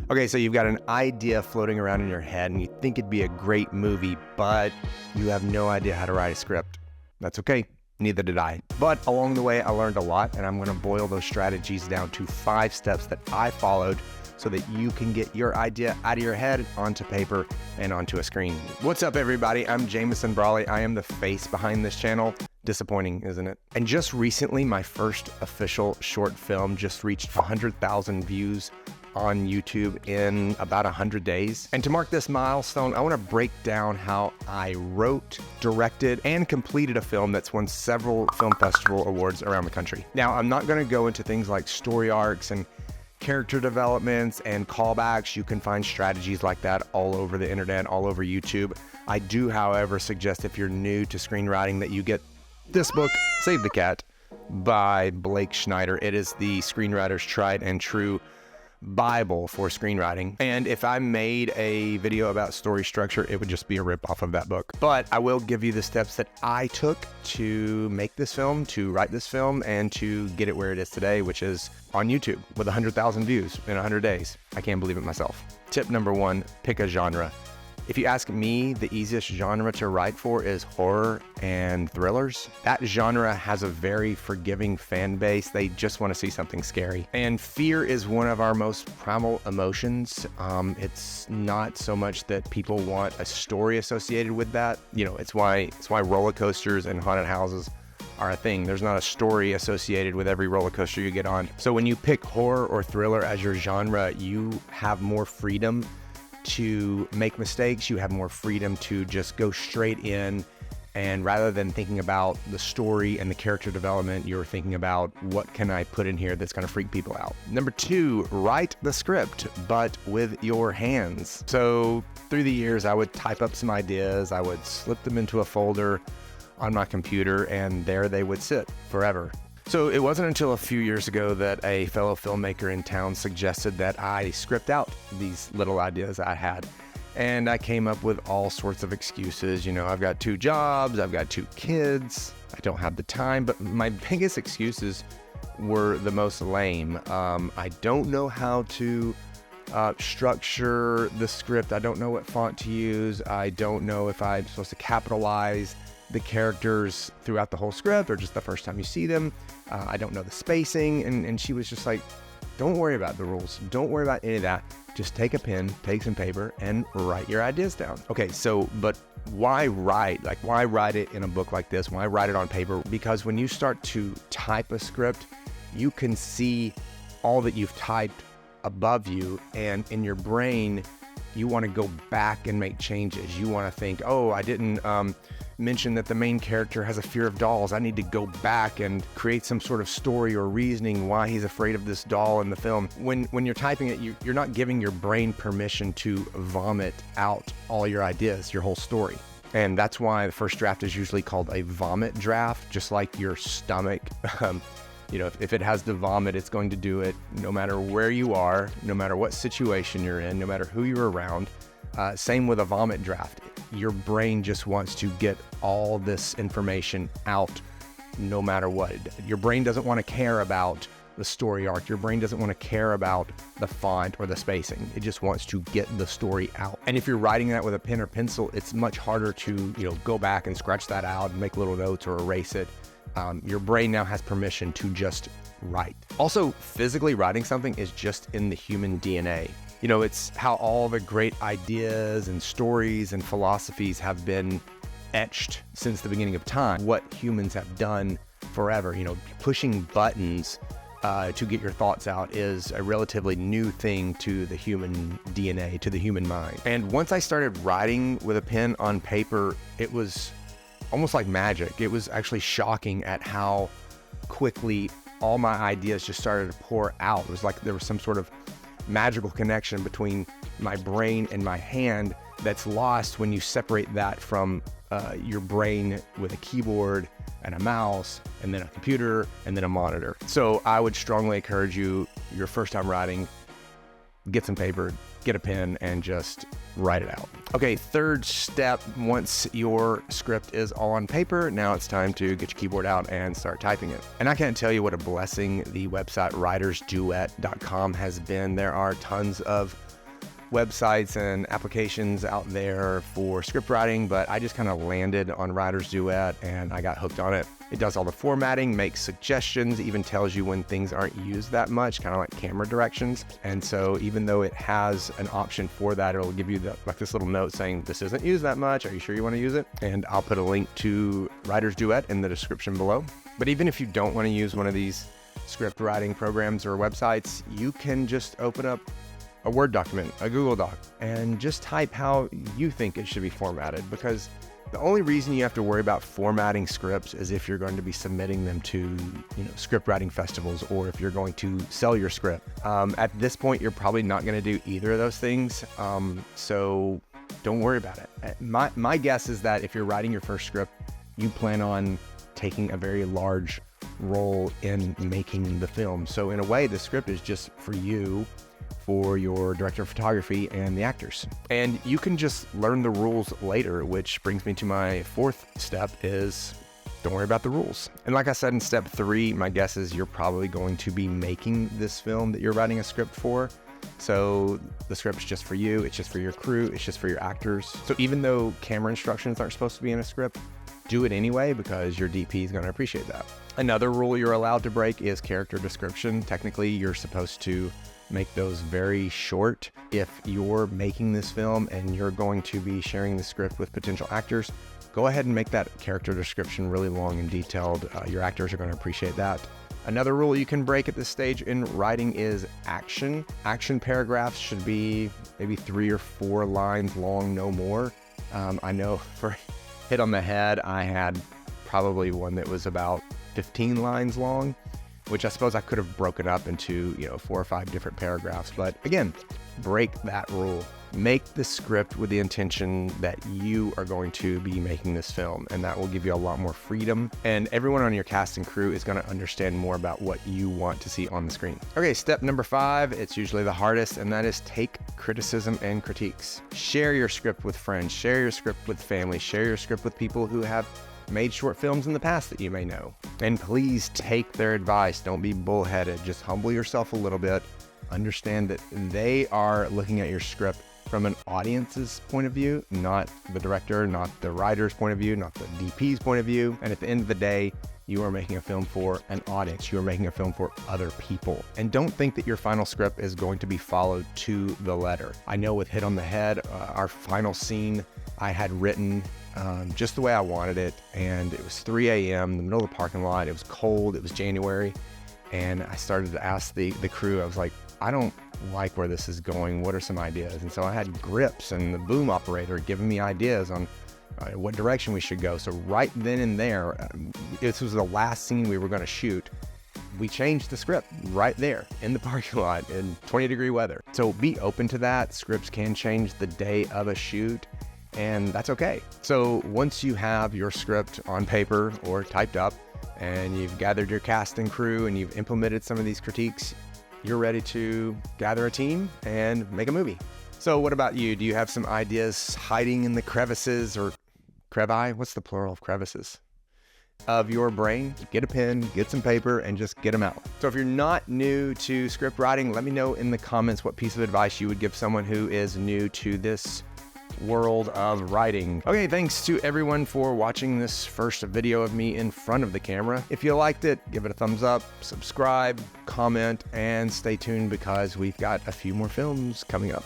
Okay, so you've got an idea floating around in your head and you think it'd be a great movie, but you have no idea how to write a script. That's okay. Neither did I. But along the way, I learned a lot, and I'm going to boil those strategies down to 5 steps that I followed so that you can get your idea out of your head onto paper and onto a screen. What's up, everybody? I'm Jameson Brawley. I am the face behind this channel. Disappointing, isn't it? And just recently, my first official short film just reached 100,000 views on YouTube in about 100 days. And to mark this milestone, I want to break down how I wrote, directed, and completed a film that's won several film festival awards around the country. Now, I'm not going to go into things like story arcs and character developments and callbacks. You can find strategies like that all over the internet, all over YouTube. I do, however, suggest if you're new to screenwriting that you get this book, Save the Cat, by Blake Schneider. It is the screenwriter's tried and true Bible for screenwriting. And if I made a video about story structure, it would just be a rip off of that book. But I will give you the steps that I took to make this film, to write this film, and to get it where it is today, which is on YouTube with 100,000 views in 100 days. I can't believe it myself. Tip number 1, pick a genre. If you ask me, the easiest genre to write for is horror and thrillers. That genre has a very forgiving fan base. They just want to see something scary. And fear is one of our most primal emotions. It's not so much that people want a story associated with that. You know, it's why roller coasters and haunted houses are a thing. There's not a story associated with every roller coaster you get on. So when you pick horror or thriller as your genre, you have more freedom to make mistakes. You have more freedom to just go straight in, and rather than thinking about the story and the character development, you're thinking about what can I put in here that's going to freak people out. Number 2, write the script, but with your hands. So through the years, I would type up some ideas, I would slip them into a folder on my computer, and there they would sit forever. So it wasn't until a few years ago that a fellow filmmaker in town suggested that I script out these little ideas I had. And I came up with all sorts of excuses. You know, I've got 2 jobs, I've got 2 kids, I don't have the time. But my biggest excuses were the most lame. I don't know how to structure the script. I don't know what font to use. I don't know if I'm supposed to capitalize the characters throughout the whole script or just the first time you see them. I don't know the spacing. And she was just like, don't worry about the rules. Don't worry about any of that. Just take a pen, take some paper, and write your ideas down. Okay, so, but why write? Like, why write it in a book like this? Why write it on paper? Because when you start to type a script, you can see all that you've typed above you, and in your brain, you want to go back and make changes. You want to think, oh, I didn't mention that the main character has a fear of dolls. I need to go back and create some sort of story or reasoning why he's afraid of this doll in the film. When you're typing it, you're not giving your brain permission to vomit out all your ideas, your whole story. And that's why the first draft is usually called a vomit draft, just like your stomach. You know, if it has to vomit, it's going to do it no matter where you are, no matter what situation you're in, no matter who you're around. Same with a vomit draft. Your brain just wants to get all this information out no matter what. Your brain doesn't want to care about the story arc. Your brain doesn't want to care about the font or the spacing. It just wants to get the story out. And if you're writing that with a pen or pencil, it's much harder to, go back and scratch that out and make little notes or erase it. Your brain now has permission to just write. Also, physically writing something is just in the human DNA. You know, it's how all the great ideas and stories and philosophies have been etched since the beginning of time. What humans have done forever, pushing buttons to get your thoughts out is a relatively new thing to the human DNA, to the human mind. And once I started writing with a pen on paper, it was almost like magic. It was actually shocking at how quickly all my ideas just started to pour out. It was like there was some sort of magical connection between my brain and my hand that's lost when you separate that from your brain with a keyboard and a mouse and then a computer and then a monitor. So I would strongly encourage you, your first time writing, get some paper, get a pen, and just write it out. Okay, third step, once your script is all on paper, now it's time to get your keyboard out and start typing it. And I can't tell you what a blessing the website writersduet.com has been. There are tons of websites and applications out there for script writing, but I just kind of landed on Writer's Duet and I got hooked on it. It does all the formatting, makes suggestions, even tells you when things aren't used that much, kind of like camera directions. And so even though it has an option for that, it'll give you like this little note saying, this isn't used that much. Are you sure you want to use it? And I'll put a link to Writer's Duet in the description below. But even if you don't want to use one of these script writing programs or websites, you can just open up a Word document, a Google Doc, and just type how you think it should be formatted, because the only reason you have to worry about formatting scripts is if you're going to be submitting them to, script writing festivals, or if you're going to sell your script. At this point, you're probably not going to do either of those things. So don't worry about it. My guess is that if you're writing your first script, you plan on taking a very large role in making the film. So in a way, the script is just for you, for your director of photography and the actors. And you can just learn the rules later, which brings me to my fourth step is don't worry about the rules. And like I said in step 3, my guess is you're probably going to be making this film that you're writing a script for. So the script is just for you, it's just for your crew, it's just for your actors. So even though camera instructions aren't supposed to be in a script, do it anyway because your DP is going to appreciate that. Another rule you're allowed to break is character description. Technically, you're supposed to make those very short. If you're making this film and you're going to be sharing the script with potential actors, go ahead and make that character description really long and detailed. Your actors are going to appreciate that. Another rule you can break at this stage in writing is action. Action paragraphs should be maybe 3 or 4 lines long, no more. I know for Hit on the Head, I had probably one that was about 15 lines long, which I suppose I could have broken up into, 4 or 5 different paragraphs. But again, break that rule. Make the script with the intention that you are going to be making this film, and that will give you a lot more freedom. And everyone on your cast and crew is going to understand more about what you want to see on the screen. Okay, step number 5, it's usually the hardest, and that is take criticism and critiques. Share your script with friends, share your script with family, share your script with people who have made short films in the past that you may know. And please take their advice. Don't be bullheaded. Just humble yourself a little bit. Understand that they are looking at your script from an audience's point of view, not the director, not the writer's point of view, not the DP's point of view. And at the end of the day, you are making a film for an audience. You are making a film for other people. And don't think that your final script is going to be followed to the letter. I know with Hit on the Head, our final scene I had written just the way I wanted it. And it was 3 a.m. in the middle of the parking lot. It was cold. It was January. And I started to ask the crew, I was like, I don't like where this is going. What are some ideas? And so I had Grips and the boom operator giving me ideas on what direction we should go. So right then and there, this was the last scene we were going to shoot. We changed the script right there in the parking lot in 20-degree weather. So be open to that. Scripts can change the day of a shoot, and that's okay. So once you have your script on paper or typed up, and you've gathered your cast and crew and you've implemented some of these critiques, you're ready to gather a team and make a movie. So what about you? Do you have some ideas hiding in the crevices or crevi? What's the plural of crevices? Of your brain? Get a pen, get some paper, and just get them out. So if you're not new to script writing, let me know in the comments what piece of advice you would give someone who is new to this world of writing. Okay, thanks to everyone for watching this first video of me in front of the camera. If you liked it, give it a thumbs up, subscribe, comment, and stay tuned because we've got a few more films coming up.